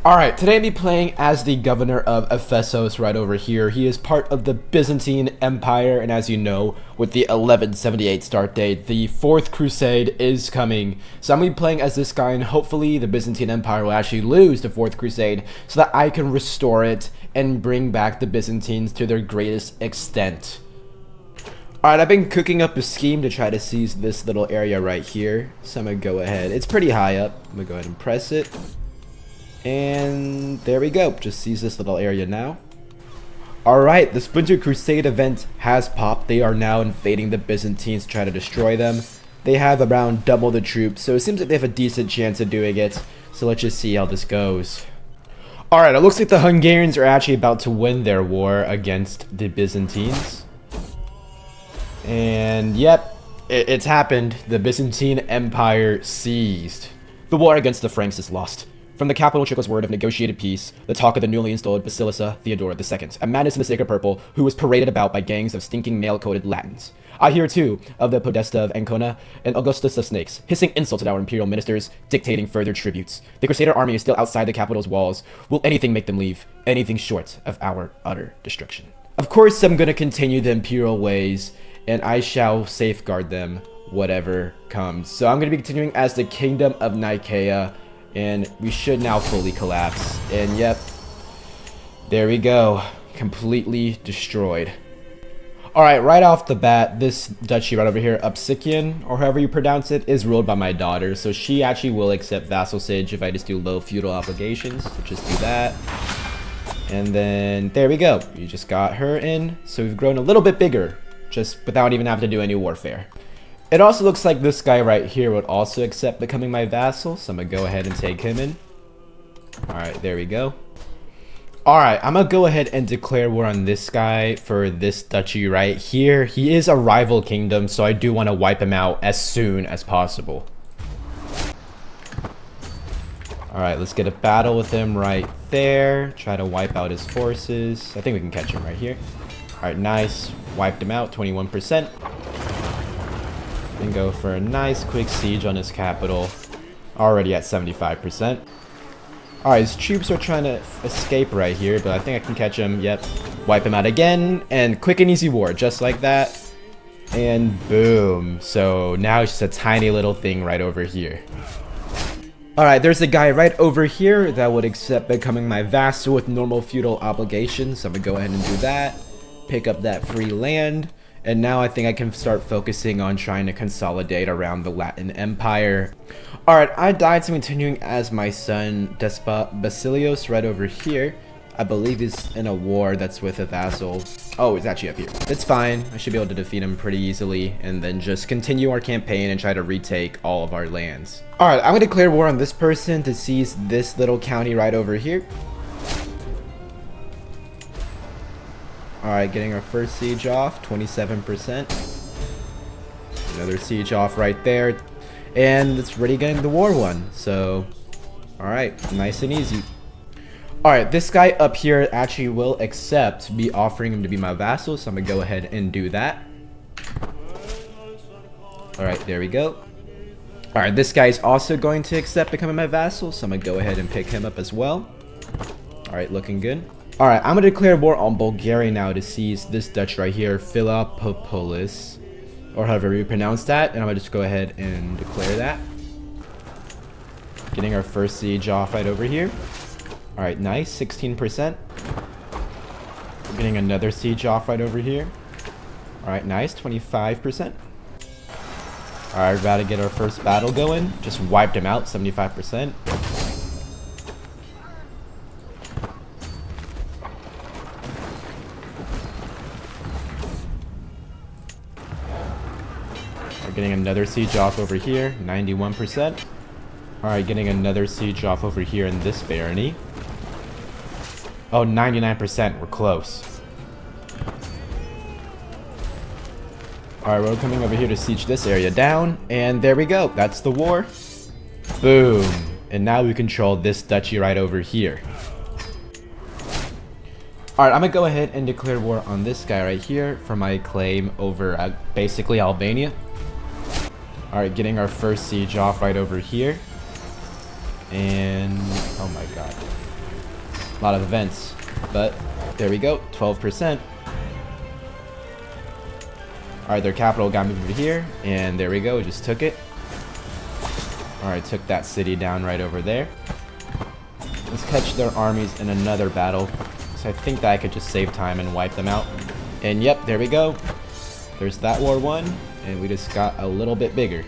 Alright, today I'll be playing as the governor of Ephesus right over here. He is part of the Byzantine Empire, and as you know, with the 1178 start date, the 4th Crusade is coming. So I'm going to be playing as this guy, and hopefully the Byzantine Empire will actually lose the 4th Crusade so that I can restore it and bring back the Byzantines to their greatest extent. Alright, I've been cooking up a scheme to try to seize this little area right here. So I'm going to go ahead. It's pretty high up. I'm going to go ahead and press it. And there we go. Just seize this little area now. Alright, the Splinter Crusade event has popped. They are now invading the Byzantines to try to destroy them. They have around double the troops, so it seems like they have a decent chance of doing it. So let's just see how this goes. Alright, it looks like the Hungarians are actually about to win their war against the Byzantines. And yep, it's happened. The Byzantine Empire seized. The war against the Franks is lost. From the capital trickled word of negotiated peace, the talk of the newly installed Basilicus Theodora II, a madness in the sacred purple, who was paraded about by gangs of stinking male-coated Latins. I hear too of the Podesta of Ancona and Augustus of Snakes, hissing insults at our imperial ministers, dictating further tributes. The Crusader army is still outside the capital's walls. Will anything make them leave? Anything short of our utter destruction. Of course, I'm going to continue the imperial ways, and I shall safeguard them, whatever comes. So I'm going to be continuing as the Kingdom of Nicaea. And we should now fully collapse. And yep, there we go. Completely destroyed. Alright, right off the bat, this duchy right over here, Upsikian, or however you pronounce it, is ruled by my daughter. So she actually will accept vassalage if I just do low feudal obligations. So just do that. And then there we go. We just got her in. So we've grown a little bit bigger, just without even having to do any warfare. It also looks like this guy right here would also accept becoming my vassal, so I'm going to go ahead and take him in. Alright, there we go. Alright, I'm going to go ahead and declare war on this guy for this duchy right here. He is a rival kingdom, so I do want to wipe him out as soon as possible. Alright, let's get a battle with him right there. Try to wipe out his forces. I think we can catch him right here. Alright, nice. Wiped him out, 21%. And go for a nice quick siege on his capital, already at 75%. Alright, his troops are trying to escape right here, but I think I can catch him. Yep, wipe him out again, and quick and easy war, just like that. And boom. So now it's just a tiny little thing right over here. Alright, there's a guy right over here that would accept becoming my vassal with normal feudal obligations, so I'm gonna go ahead and do that. Pick up that free land. And now I think I can start focusing on trying to consolidate around the Latin Empire. Alright, I died, so I'm continuing as my son, Despot Basilios, right over here. I believe he's in a war that's with a vassal. Oh, he's actually up here. It's fine. I should be able to defeat him pretty easily. And then just continue our campaign and try to retake all of our lands. Alright, I'm going to declare war on this person to seize this little county right over here. Alright, getting our first siege off, 27%. Another siege off right there. And it's already getting the war won. So, alright, nice and easy. Alright, this guy up here actually will accept me offering him to be my vassal. So I'm going to go ahead and do that. Alright, there we go. Alright, this guy is also going to accept becoming my vassal. So I'm going to go ahead and pick him up as well. Alright, looking good. Alright, I'm going to declare war on Bulgaria now to seize this duchy right here, Philippopolis, or however you pronounce that, and I'm going to just go ahead and declare that. Getting our first siege off right over here. Alright, nice, 16%. We're getting another siege off right over here. Alright, nice, 25%. Alright, we're about to get our first battle going. Just wiped him out, 75%. Getting another siege off over here, 91%. Alright, getting another siege off over here in this barony. Oh, 99%, we're close. Alright, we're coming over here to siege this area down, and there we go, that's the war. Boom. And now we control this duchy right over here. Alright, I'm gonna go ahead and declare war on this guy right here for my claim over basically Albania. Alright, getting our first siege off right over here. And oh my god. A lot of events. But there we go, 12%. Alright, their capital got moved over here, and there we go, just took it. Alright, took that city down right over there. Let's catch their armies in another battle. So I think that I could just save time and wipe them out. And yep, there we go. There's that war won, and we just got a little bit bigger.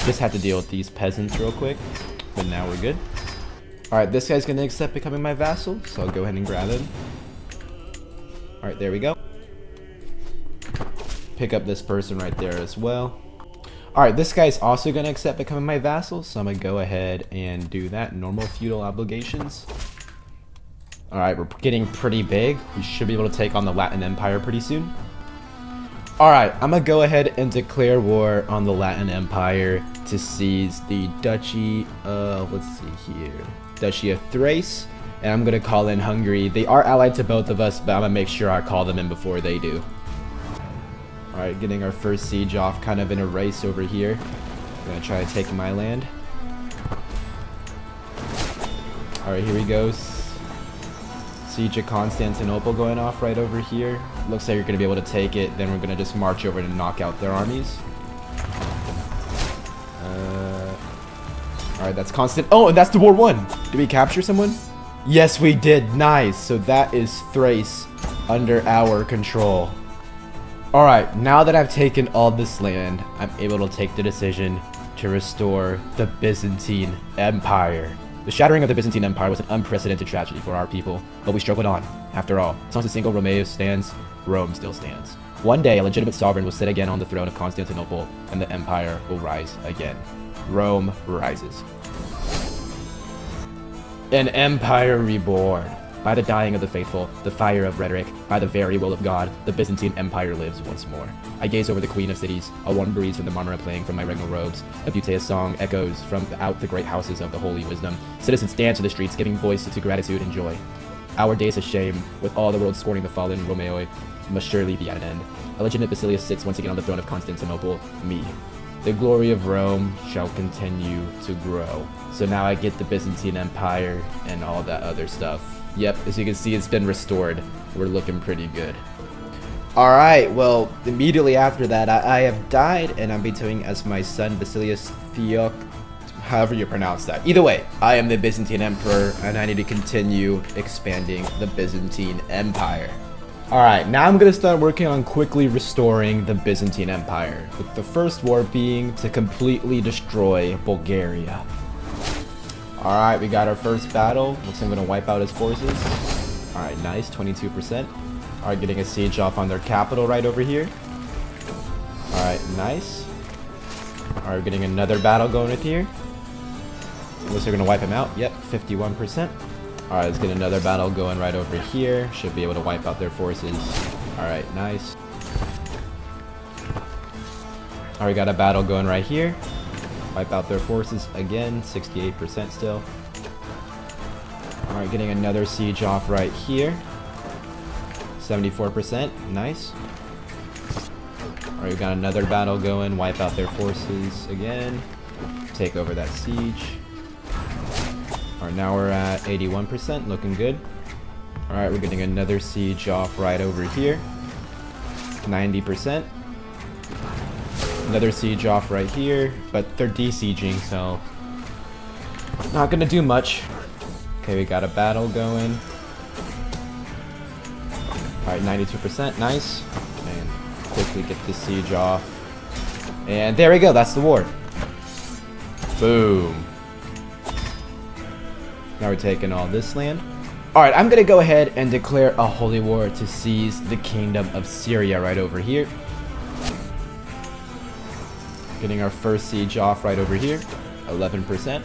Just had to deal with these peasants real quick, but now we're good. Alright, this guy's gonna accept becoming my vassal, so I'll go ahead and grab him. Alright, there we go. Pick up this person right there as well. Alright, this guy's also gonna accept becoming my vassal, so I'm gonna go ahead and do that. Normal feudal obligations. Alright, we're getting pretty big. We should be able to take on the Latin Empire pretty soon. Alright, I'm gonna go ahead and declare war on the Latin Empire to seize the Duchy of, let's see here, Duchy of Thrace, and I'm gonna call in Hungary. They are allied to both of us, but I'm gonna make sure I call them in before they do. Alright, getting our first siege off, kind of in a race over here. I'm gonna try to take my land. Alright, here we go. Siege of Constantinople going off right over here. Looks like you're gonna be able to take it. Then we're gonna just march over and knock out their armies. Alright, that's constant. Oh, and that's the war won. Did we capture someone? Yes, we did. Nice. So that is Thrace under our control. Alright, now that I've taken all this land, I'm able to take the decision to restore the Byzantine Empire. The shattering of the Byzantine Empire was an unprecedented tragedy for our people, but we struggled on. After all, as long as a single Romeo stands, Rome still stands. One day, a legitimate sovereign will sit again on the throne of Constantinople, and the empire will rise again. Rome rises. An empire reborn. By the dying of the faithful, the fire of rhetoric, by the very will of God, the Byzantine Empire lives once more. I gaze over the queen of cities, a warm breeze from the marmara playing from my regnal robes. A beauteous song echoes from out the great houses of the holy wisdom. Citizens dance in the streets, giving voice to gratitude and joy. Our days of shame, with all the world scorning the fallen Romeo, must surely be at an end. A legitimate Basilius sits once again on the throne of Constantinople, me. The glory of Rome shall continue to grow. So now I get the Byzantine Empire and all that other stuff. Yep, as you can see, it's been restored. We're looking pretty good. Alright, well, immediately after that, I have died, and I'm between as my son, Basilius Theok, however you pronounce that. Either way, I am the Byzantine Emperor, and I need to continue expanding the Byzantine Empire. Alright, now I'm going to start working on quickly restoring the Byzantine Empire, with the first war being to completely destroy Bulgaria. Alright, we got our first battle. Looks like I'm going to wipe out his forces. Alright, nice, 22%. Alright, getting a siege off on their capital right over here. Alright, nice. Alright, getting another battle going with here. Looks like we're going to wipe him out. Yep, 51%. Alright, let's get another battle going right over here. Should be able to wipe out their forces. Alright, nice. Alright, got a battle going right here. Wipe out their forces again, 68% still. Alright, getting another siege off right here. 74%, nice. Alright, we got another battle going, wipe out their forces again. Take over that siege. Alright, now we're at 81%, looking good. Alright, we're getting another siege off right over here. 90%. Another siege off right here, but they're de-sieging, so not gonna do much. Okay, we got a battle going. Alright, 92%, nice. And quickly get this siege off. And there we go, that's the war. Boom. Now we're taking all this land. Alright, I'm gonna go ahead and declare a holy war to seize the kingdom of Syria right over here. Getting our first siege off right over here, 11%.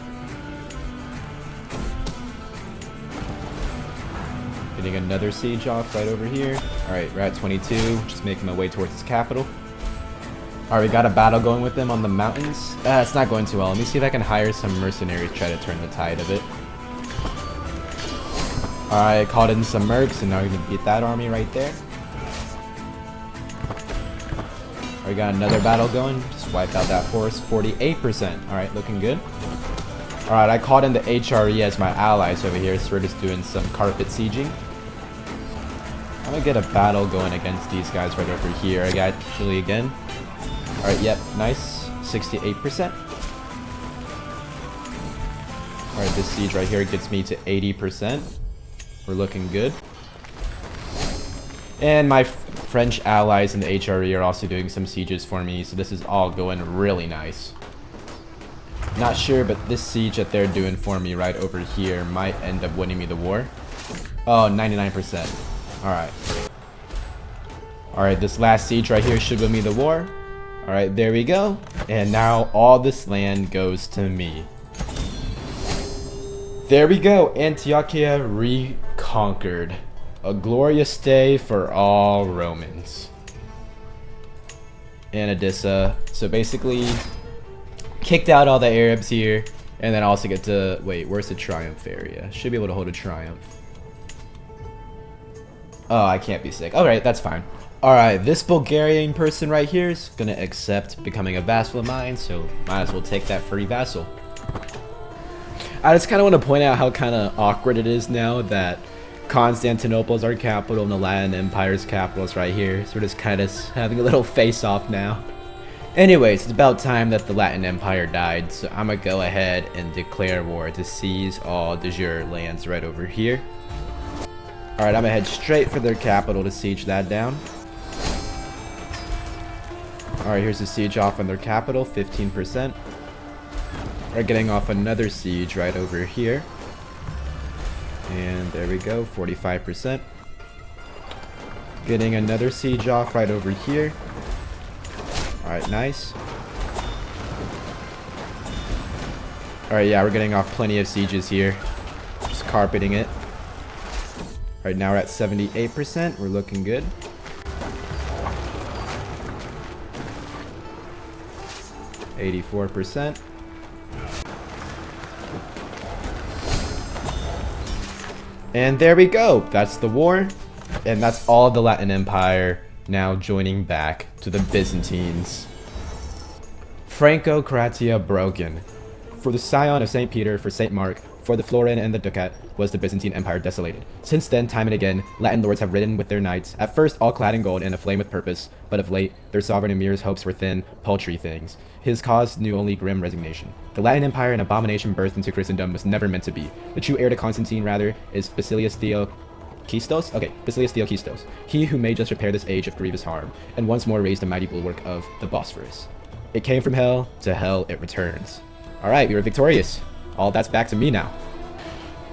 Getting another siege off right over here. Alright, we're at 22, just making my way towards his capital. Alright, we got a battle going with them on the mountains. It's not going too well. Let me see if I can hire some mercenaries to try to turn the tide of it. Alright, called in some mercs, and now we're going to beat that army right there. Alright, We got another battle going. Just wipe out that force. 48%. Alright, looking good. Alright, I called in the HRE as my allies over here, so we're just doing some carpet sieging. I'm gonna get a battle going against these guys right over here. I got Chile again. Alright, yep, nice. 68%. Alright, this siege right here gets me to 80%. We're looking good. And my French allies in the HRE are also doing some sieges for me, so this is all going really nice. Not sure, but this siege that they're doing for me right over here might end up winning me the war. Oh, 99%. Alright. Alright, this last siege right here should win me the war. Alright, there we go. And now all this land goes to me. There we go. Antiochia reconquered. A glorious day for all Romans. And Edessa. So basically, kicked out all the Arabs here. And then also get to... Wait, where's the triumph area? Should be able to hold a triumph. Oh, I can't be sick. Alright, that's fine. Alright, this Bulgarian person right here is going to accept becoming a vassal of mine. So might as well take that free vassal. I just kind of want to point out how kind of awkward it is now that Constantinople is our capital and the Latin Empire's capital is right here. So we're just kind of having a little face-off now. Anyways, it's about time that the Latin Empire died, so I'm going to go ahead and declare war to seize all de jure lands right over here. Alright, I'm going to head straight for their capital to siege that down. Alright, here's the siege off on their capital, 15%. We're getting off another siege right over here. And there we go, 45%. Getting another siege off right over here. Alright, nice. Alright, yeah, we're getting off plenty of sieges here. Just carpeting it. Alright, now we're at 78%. We're looking good. %. And there we go. That's the war. And that's all of the Latin Empire now joining back to the Byzantines. Franco-Cratia broken. For the scion of St. Peter, for St. Mark, for the Florin and the Ducat, was the Byzantine Empire desolated. Since then, time and again, Latin lords have ridden with their knights, at first all clad in gold and aflame with purpose, but of late, their sovereign emir's hopes were thin, paltry things. His cause knew only grim resignation. The Latin Empire, an abomination birthed into Christendom, was never meant to be. The true heir to Constantine, rather, is Basilius Theokistos? Okay, Basilius Theokistos. He who may just repair this age of grievous harm, and once more raise the mighty bulwark of the Bosphorus. It came from hell, to hell it returns. Alright, we were victorious. All that's back to me now.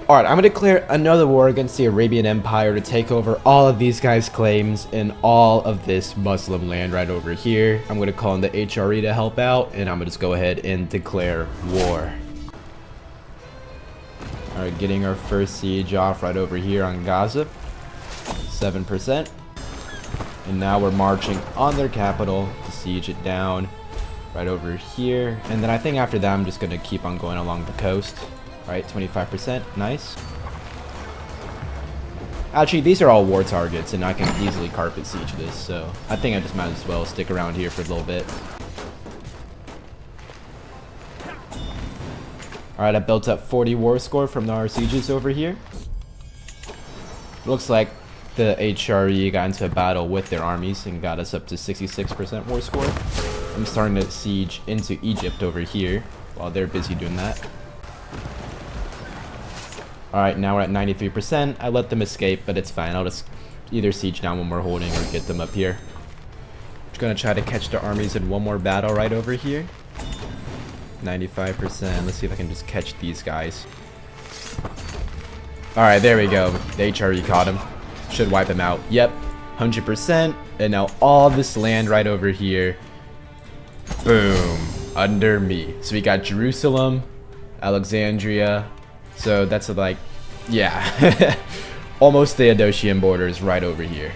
Alright, I'm going to declare another war against the Arabian Empire to take over all of these guys' claims in all of this Muslim land right over here. I'm going to call in the HRE to help out, and I'm going to just go ahead and declare war. Alright, getting our first siege off right over here on Gaza. 7%. And now we're marching on their capital to siege it down right over here. And then I think after that I'm just going to keep on going along the coast. Alright, 25%. Nice. Actually, these are all war targets, and I can easily carpet siege this, so I think I just might as well stick around here for a little bit. Alright, I built up 40 war score from our sieges over here. Looks like the HRE got into a battle with their armies and got us up to 66% war score. I'm starting to siege into Egypt over here while they're busy doing that. Alright, now we're at 93%. I let them escape, but it's fine. I'll just either siege down when we're holding or get them up here. Just gonna try to catch the armies in one more battle right over here. 95%. Let's see if I can just catch these guys. Alright, there we go. The HRE caught him. Should wipe him out. Yep, 100%. And now all this land right over here. Boom. Under me. So we got Jerusalem, Alexandria. So that's like, yeah, almost Theodosian borders right over here.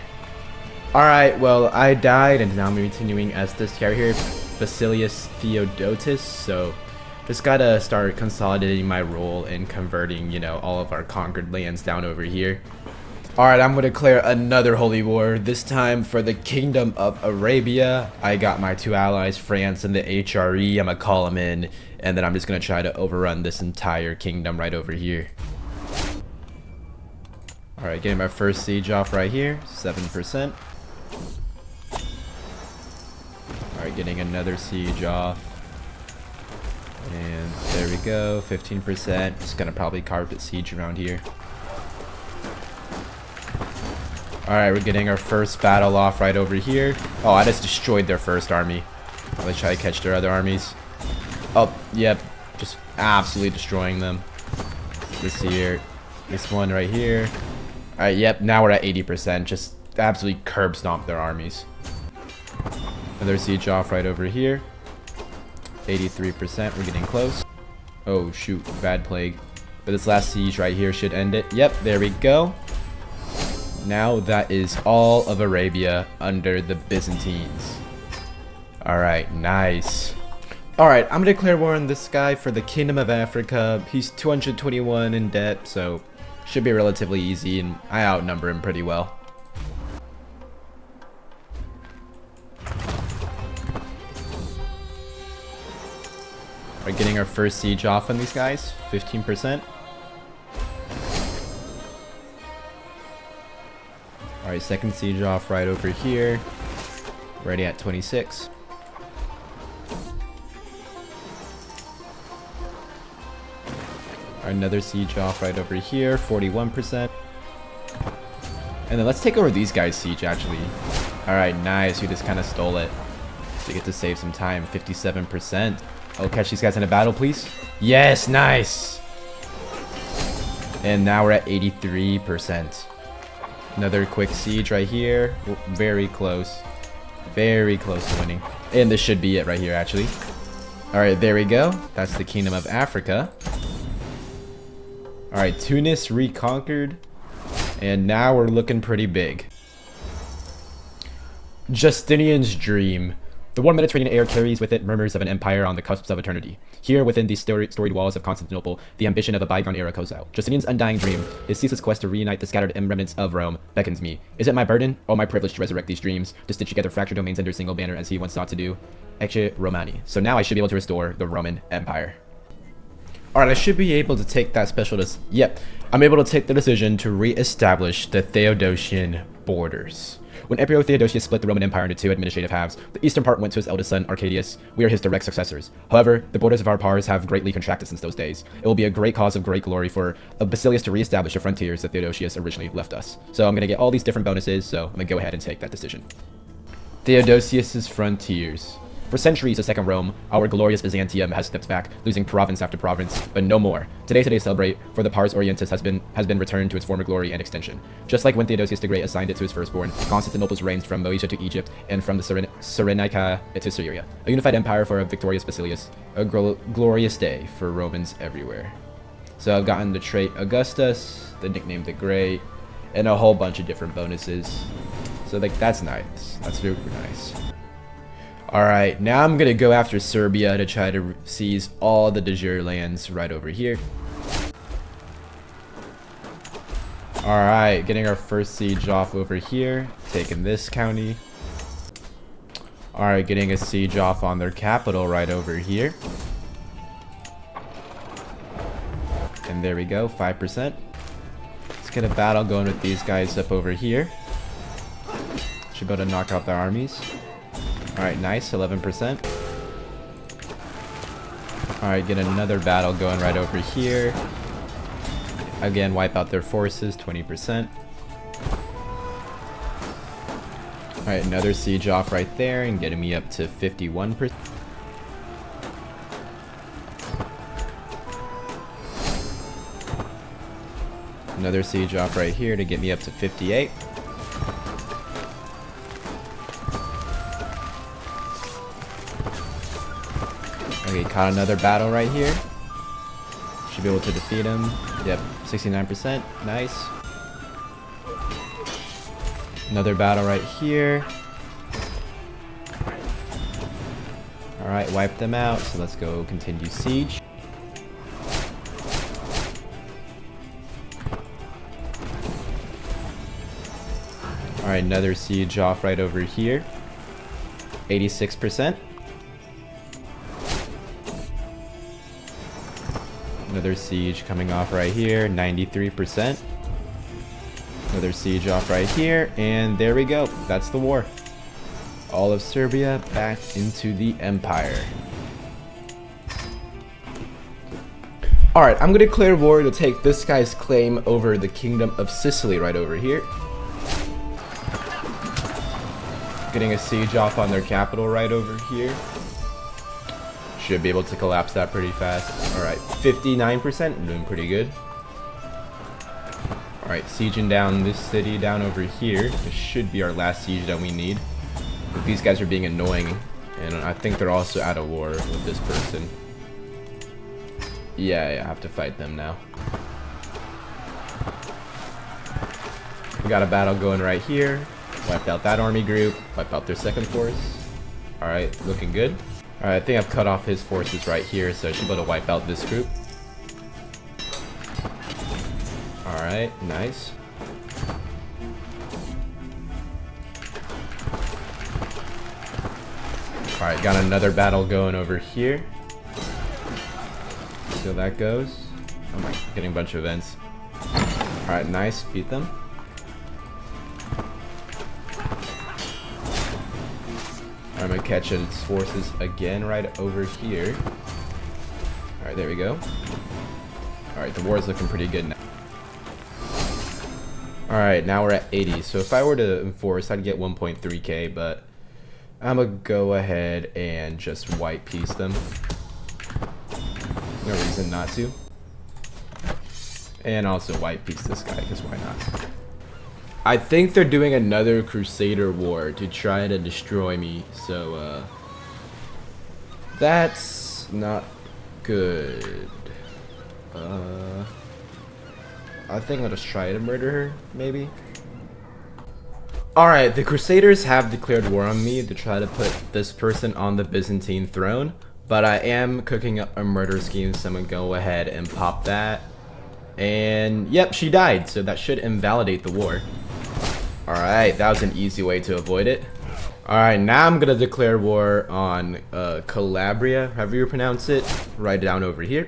Alright, well, I died, and now I'm continuing as this guy here, Basilius Theodotus. So just gotta start consolidating my role in converting, you know, all of our conquered lands down over here. Alright, I'm gonna declare another holy war, this time for the Kingdom of Arabia. I got my two allies, France and the HRE. I'm gonna call them in, and then I'm just gonna try to overrun this entire kingdom right over here. Alright, getting my first siege off right here, 7%. Alright, getting another siege off. And there we go, 15%. Just gonna probably carpet siege around here. Alright, we're getting our first battle off right over here. Oh, I just destroyed their first army. Let's try to catch their other armies. Oh, yep. Just absolutely destroying them. This here. This one right here. Alright, yep. Now we're at 80%. Just absolutely curb stomp their armies. Another siege off right over here. 83%. We're getting close. Oh, shoot. Bad plague. But this last siege right here should end it. Yep, there we go. Now that is all of Arabia under the Byzantines. Alright, nice. Alright, I'm gonna declare war on this guy for the Kingdom of Africa. He's 221 in debt, so should be relatively easy, and I outnumber him pretty well. We're getting our first siege off on these guys, 15%. Alright, second siege off right over here. Already at 26. Another siege off right over here, 41%. And then let's take over these guys' siege, actually. Alright, nice. We just kind of stole it. So we get to save some time, 57%. Oh, catch these guys in a battle, please. Yes, nice. And now we're at 83%. Another quick siege right here. Very close. Very close to winning. And this should be it right here, actually. Alright, there we go. That's the Kingdom of Africa. Alright, Tunis reconquered. And now we're looking pretty big. Justinian's dream. The warm Mediterranean air carries with it murmurs of an empire on the cusps of eternity. Here, within these storied walls of Constantinople, the ambition of a bygone era goes out. Justinian's undying dream, his ceaseless quest to reunite the scattered remnants of Rome, beckons me. Is it my burden, or my privilege to resurrect these dreams, to stitch together fractured domains under a single banner as he once sought to do? Ecce Romani. So now I should be able to restore the Roman Empire. Alright, I should be able to take that Yep, I'm able to take the decision to re-establish the Theodosian borders. When Emperor Theodosius split the Roman Empire into two administrative halves, the eastern part went to his eldest son, Arcadius. We are his direct successors. However, the borders of our powers have greatly contracted since those days. It will be a great cause of great glory for Basilius to re-establish the frontiers that Theodosius originally left us. So I'm going to get all these different bonuses, so I'm going to go ahead and take that decision. Theodosius's frontiers. For centuries, the Second Rome, our glorious Byzantium, has stepped back, losing province after province, but no more. Today celebrate, for the Pars Orientis has been returned to its former glory and extension. Just like when Theodosius the Great assigned it to his firstborn, Constantinople's reigns from Moesia to Egypt, and from the Cyrenaica to Syria. A unified empire for a victorious Basilius. A glorious day for Romans everywhere. So I've gotten the trait Augustus, the nickname the Great, and a whole bunch of different bonuses. So like that's nice. That's super nice. Alright, now I'm going to go after Serbia to try to seize all the de jure lands right over here. Alright, getting our first siege off over here. Taking this county. Alright, getting a siege off on their capital right over here. And there we go, 5%. Let's get a battle going with these guys up over here. Should be able to knock out their armies. Alright, nice, 11%. Alright, get another battle going right over here. Again, wipe out their forces, 20%. Alright, another siege off right there and getting me up to 51%. Another siege off right here to get me up to 58. Okay, caught another battle right here. Should be able to defeat him. Yep, 69%. Nice. Another battle right here. Alright, wipe them out. So let's go continue siege. Alright, another siege off right over here. 86%. Another siege coming off right here, 93%. Another siege off right here, and there we go. That's the war. All of Serbia back into the empire. Alright, I'm gonna declare war to take this guy's claim over the kingdom of Sicily right over here. Getting a siege off on their capital right over here. Should be able to collapse that pretty fast. Alright, 59%, doing pretty good. Alright, sieging down this city down over here. This should be our last siege that we need. But these guys are being annoying, and I think they're also out of war with this person. Yeah, I have to fight them now. We got a battle going right here. Wiped out that army group. Wiped out their second force. Alright, looking good. Alright, I think I've cut off his forces right here, so I should be able to wipe out this group. Alright, nice. Alright, got another battle going over here. See how that goes. Oh my, getting a bunch of events. Alright, nice, beat them. I'm gonna catch its forces again right over here. Alright, there we go. Alright, the war is looking pretty good now. Alright, now we're at 80. So if I were to enforce, I'd get 1.3k, but I'm gonna go ahead and just white piece them. No reason not to. And also white piece this guy, because why not? I think they're doing another Crusader war to try to destroy me, so that's not good. I think I'll just try to murder her, maybe. Alright, the Crusaders have declared war on me to try to put this person on the Byzantine throne, but I am cooking up a murder scheme, so I'm gonna go ahead and pop that. And yep, she died, so that should invalidate the war. Alright, that was an easy way to avoid it. Alright, now I'm gonna declare war on Calabria, however you pronounce it, right down over here.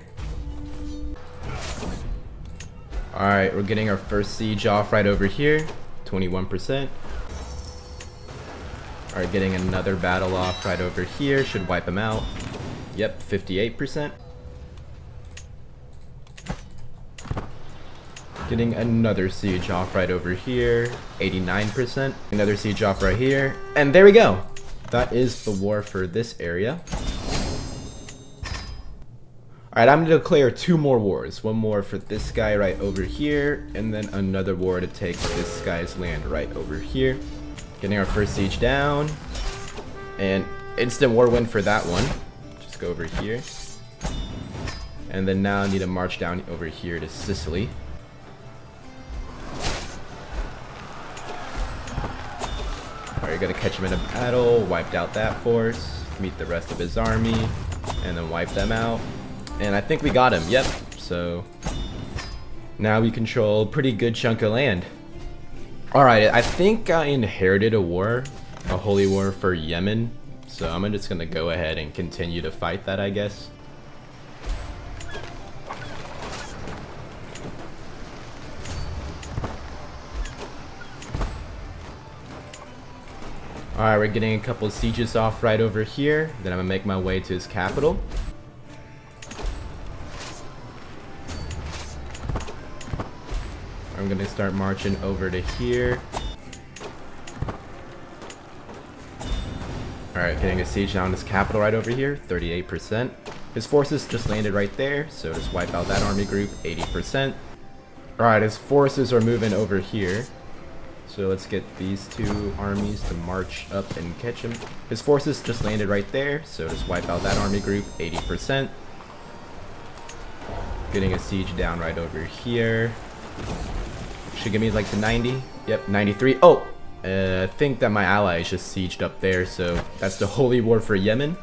Alright, we're getting our first siege off right over here, 21%. Alright, getting another battle off right over here, should wipe them out. Yep, 58%. Getting another siege off right over here, 89%. Another siege off right here, and there we go. That is the war for this area. Alright, I'm gonna declare 2 more wars. One more for this guy right over here, and then another war to take this guy's land right over here. Getting our first siege down, and instant war win for that one. Just go over here. And then now I need to march down over here to Sicily. Alright, gotta catch him in a battle, wiped out that force, meet the rest of his army, and then wipe them out. And I think we got him, yep. So now we control a pretty good chunk of land. Alright, I think I inherited a war, a holy war for Yemen. So I'm just gonna go ahead and continue to fight that, I guess. Alright, we're getting a couple sieges off right over here. Then I'm gonna make my way to his capital. I'm gonna start marching over to here. Alright, getting a siege down his capital right over here, 38%. His forces just landed right there, so just wipe out that army group, 80%. Alright, his forces are moving over here. So let's get these 2 armies to march up and catch him. His forces just landed right there, so just wipe out that army group, 80%. Getting a siege down right over here. Should give me like the 90. Yep, 93. Oh, I think that my ally is just sieged up there, so that's the holy war for Yemen.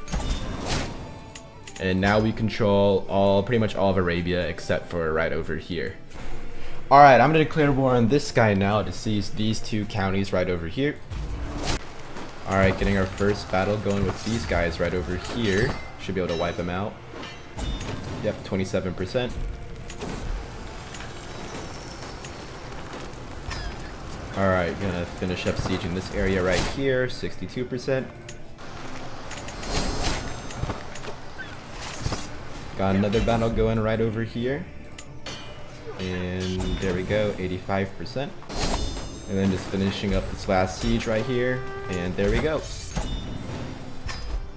And now we control pretty much all of Arabia except for right over here. Alright, I'm gonna declare war on this guy now to seize these two counties right over here. Alright, getting our first battle going with these guys right over here. Should be able to wipe them out. Yep, 27%. Alright, gonna finish up sieging this area right here, 62%. Got another battle going right over here. And there we go, 85%. And then just finishing up this last siege right here. And there we go.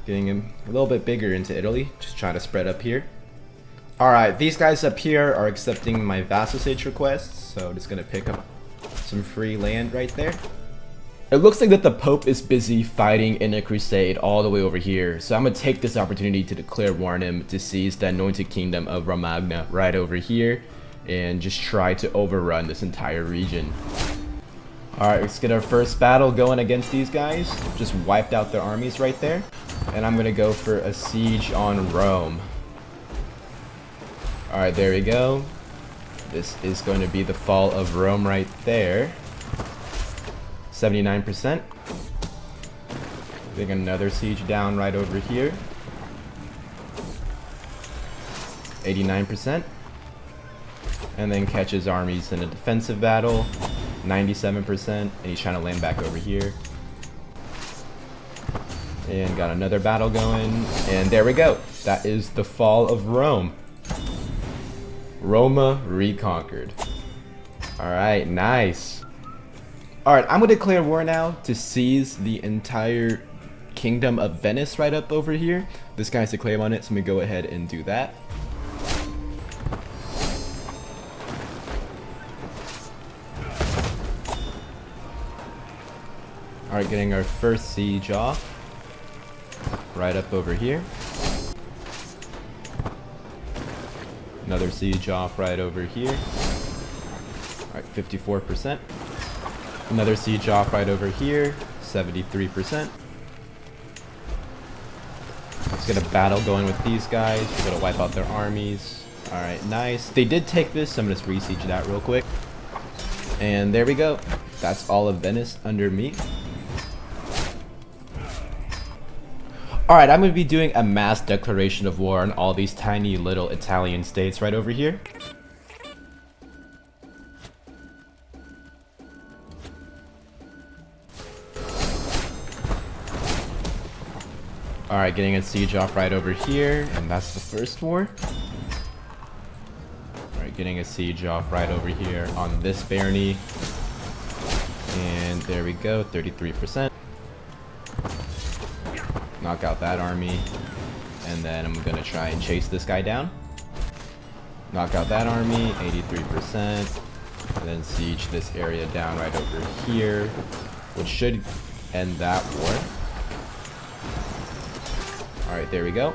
Getting him a little bit bigger into Italy. Just trying to spread up here. Alright, these guys up here are accepting my vassalage requests. So I'm just gonna pick up some free land right there. It looks like that the Pope is busy fighting in a crusade all the way over here, so I'm gonna take this opportunity to declare war on him to seize the anointed kingdom of Romagna right over here and just try to overrun this entire region. Alright, let's get our first battle going against these guys. Just wiped out their armies right there. And I'm gonna go for a siege on Rome. Alright, there we go. This is going to be the fall of Rome right there. 79%. Getting another siege down right over here. 89%. And then catches armies in a defensive battle. 97%. And he's trying to land back over here. And got another battle going. And there we go. That is the fall of Rome. Roma reconquered. Alright, nice. Alright, I'm going to declare war now to seize the entire kingdom of Venice right up over here. This guy's to claim on it, so I'm going to go ahead and do that. Alright, getting our first siege off. Right up over here. Another siege off right over here. Alright, 54%. Another siege off right over here. 73%. Let's get a battle going with these guys. We're gonna wipe out their armies. Alright, nice. They did take this, so I'm gonna re-siege that real quick. And there we go. That's all of Venice under me. Alright, I'm going to be doing a mass declaration of war on all these tiny little Italian states right over here. Alright, getting a siege off right over here, and that's the first war. Alright, getting a siege off right over here on this barony. And there we go, 33%. Knock out that army, and then I'm gonna try and chase this guy down. Knock out that army, 83%, and then siege this area down right over here, which should end that war. Alright, there we go.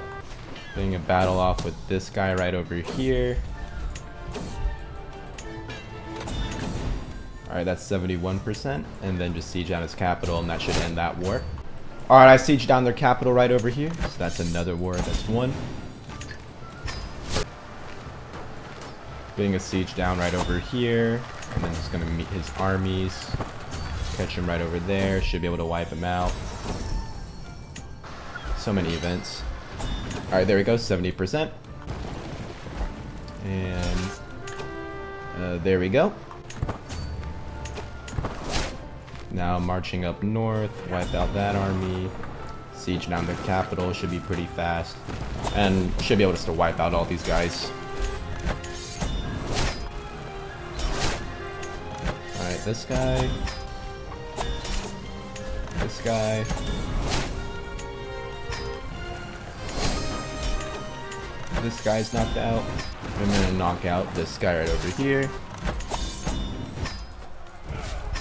Getting a battle off with this guy right over here. Alright, that's 71%, and then just siege down his capital, and that should end that war. Alright, I siege down their capital right over here, so that's another war that's won. Getting a siege down right over here, and then just gonna meet his armies. Catch him right over there, should be able to wipe him out. So many events. Alright, there we go, 70%. And there we go. Now marching up north, wipe out that army, siege down the capital, should be pretty fast, and should be able to still wipe out all these guys. Alright, this guy, this guy, this guy's knocked out. I'm gonna knock out this guy right over here.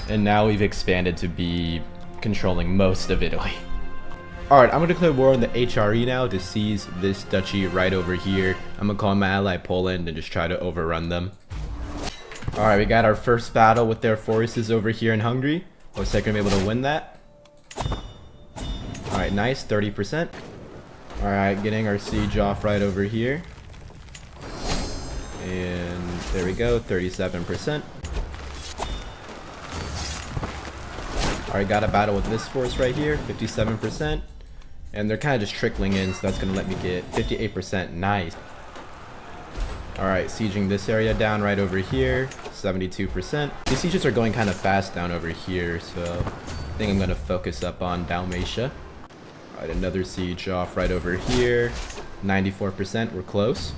And now we've expanded to be controlling most of Italy. Alright, I'm going to declare war on the HRE now to seize this duchy right over here. I'm going to call my ally Poland and just try to overrun them. Alright, we got our first battle with their forces over here in Hungary. Looks like I'm able to win that. Alright, nice, 30%. Alright, getting our siege off right over here. And There we go, 37%. Alright, got a battle with this force right here, 57%. And they're kind of just trickling in, so that's going to let me get 58%. Nice. Alright, sieging this area down right over here, 72%. These sieges are going kind of fast down over here, so I think I'm going to focus up on Dalmatia. Alright, another siege off right over here, 94%. We're close.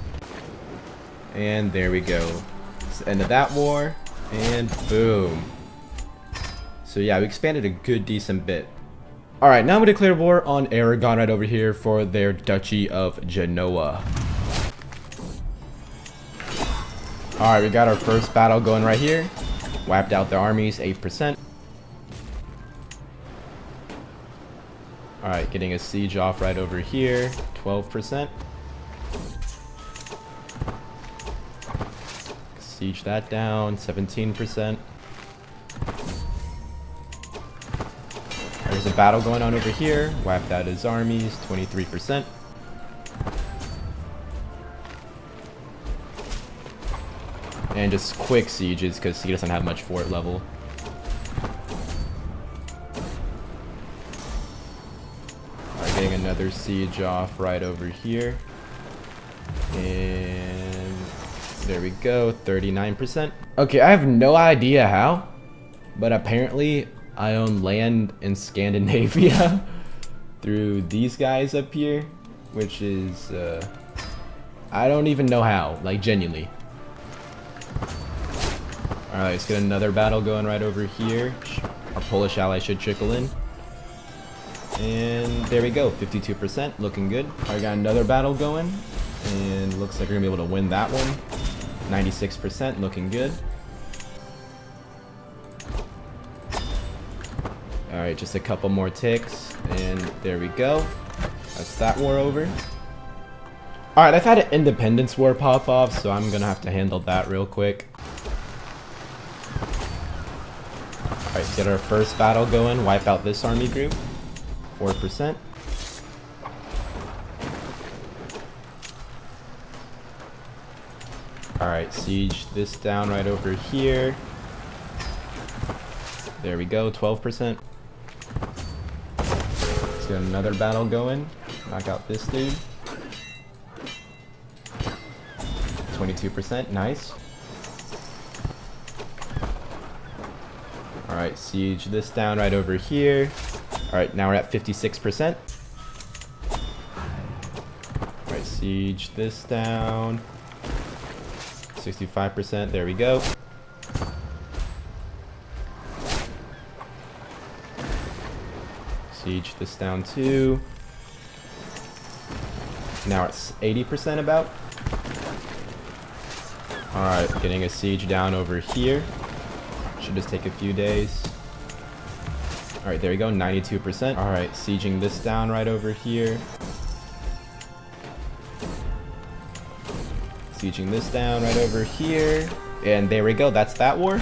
And there we go. It's the end of that war, and boom. So yeah, we expanded a good decent bit. Alright, now I'm going to declare war on Aragon right over here for their Duchy of Genoa. Alright, we got our first battle going right here. Wiped out their armies, 8%. Alright, getting a siege off right over here, 12%. Siege that down, 17%. There's a battle going on over here. Wiped out his armies, 23%. And just quick sieges because he doesn't have much fort level. Alright, getting another siege off right over here. And there we go, 39%. Okay, I have no idea how, but apparently I own land in Scandinavia through these guys up here, which is, I don't even know how, like genuinely. Alright, let's get another battle going right over here. Our Polish ally should trickle in. And there we go, 52%, looking good. I got another battle going, and looks like we're gonna be able to win that one. 96%, looking good. Alright, just a couple more ticks, and there we go. That's that war over. Alright, I've had an independence war pop off, so I'm gonna have to handle that real quick. Alright, get our first battle going, wipe out this army group, 4%. Alright, siege this down right over here. There we go, 12%. Let's get another battle going, knock out this dude. 22%, nice. Alright, siege this down right over here. Alright, now we're at 56%. Alright, siege this down. 65%, there we go. Siege this down too. Now it's 80% about. Alright, getting a siege down over here. Should just take a few days. Alright, there we go, 92%. Alright, sieging this down right over here. Sieging this down right over here. And there we go, that's that war.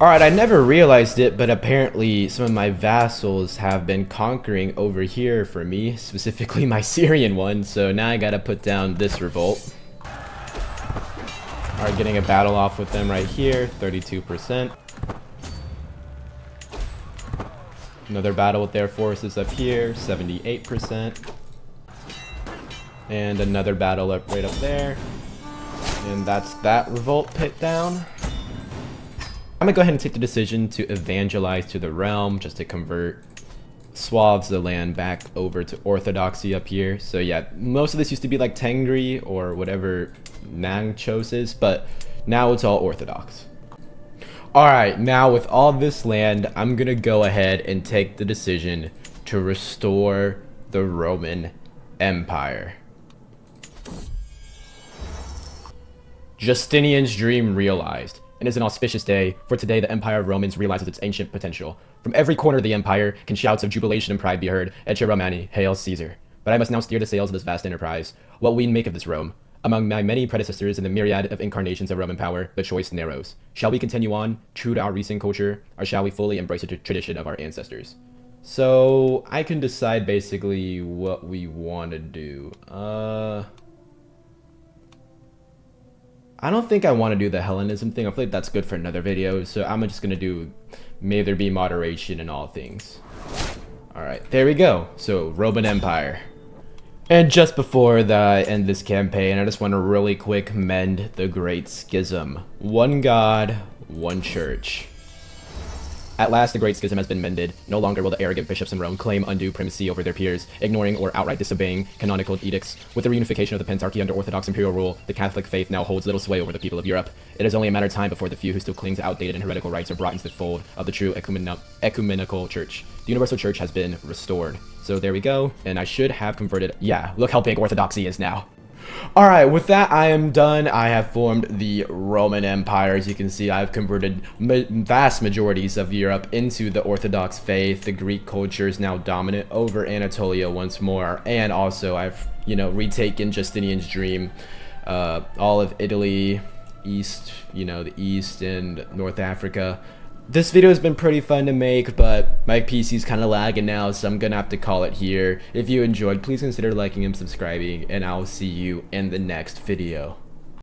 Alright, I never realized it, but apparently some of my vassals have been conquering over here for me, specifically my Syrian one, so now I gotta put down this revolt. Alright, getting a battle off with them right here, 32%. Another battle with their forces up here, 78%. And another battle up right up there. And that's that revolt pit down. I'm gonna go ahead and take the decision to evangelize to the realm, just to convert swaths of land back over to orthodoxy up here. So yeah, most of this used to be like Tengri or whatever Nang chose, but now it's all orthodox. Alright, now with all this land, I'm gonna go ahead and take the decision to restore the Roman Empire. Justinian's dream realized. It is an auspicious day, for today the Empire of Romans realizes its ancient potential. From every corner of the empire can shouts of jubilation and pride be heard, Ecce Romani, hail Caesar. But I must now steer the sails of this vast enterprise. What will we make of this Rome? Among my many predecessors in the myriad of incarnations of Roman power, the choice narrows. Shall we continue on, true to our recent culture, or shall we fully embrace the tradition of our ancestors? So, I can decide basically what we want to do. I don't think I want to do the Hellenism thing. I feel like that's good for another video. So I'm just going to do, may there be moderation in all things. All right, there we go. So Roman Empire. And just before I end this campaign, I just want to really quick mend the Great Schism. One God, one church. At last, the Great Schism has been mended. No longer will the arrogant bishops in Rome claim undue primacy over their peers, ignoring or outright disobeying canonical edicts. With the reunification of the Pentarchy under Orthodox imperial rule, the Catholic faith now holds little sway over the people of Europe. It is only a matter of time before the few who still cling to outdated and heretical rites are brought into the fold of the true ecumenical church. The universal church has been restored. So there we go, and I should have converted. Yeah, look how big Orthodoxy is now. Alright, with that, I am done. I have formed the Roman Empire. As you can see, I've converted vast majorities of Europe into the Orthodox faith. The Greek culture is now dominant over Anatolia once more. And also, I've, retaken Justinian's dream. All of Italy, East, the East and North Africa. This video has been pretty fun to make, but my PC's kind of lagging now, so I'm gonna have to call it here. If you enjoyed, please consider liking and subscribing, and I'll see you in the next video.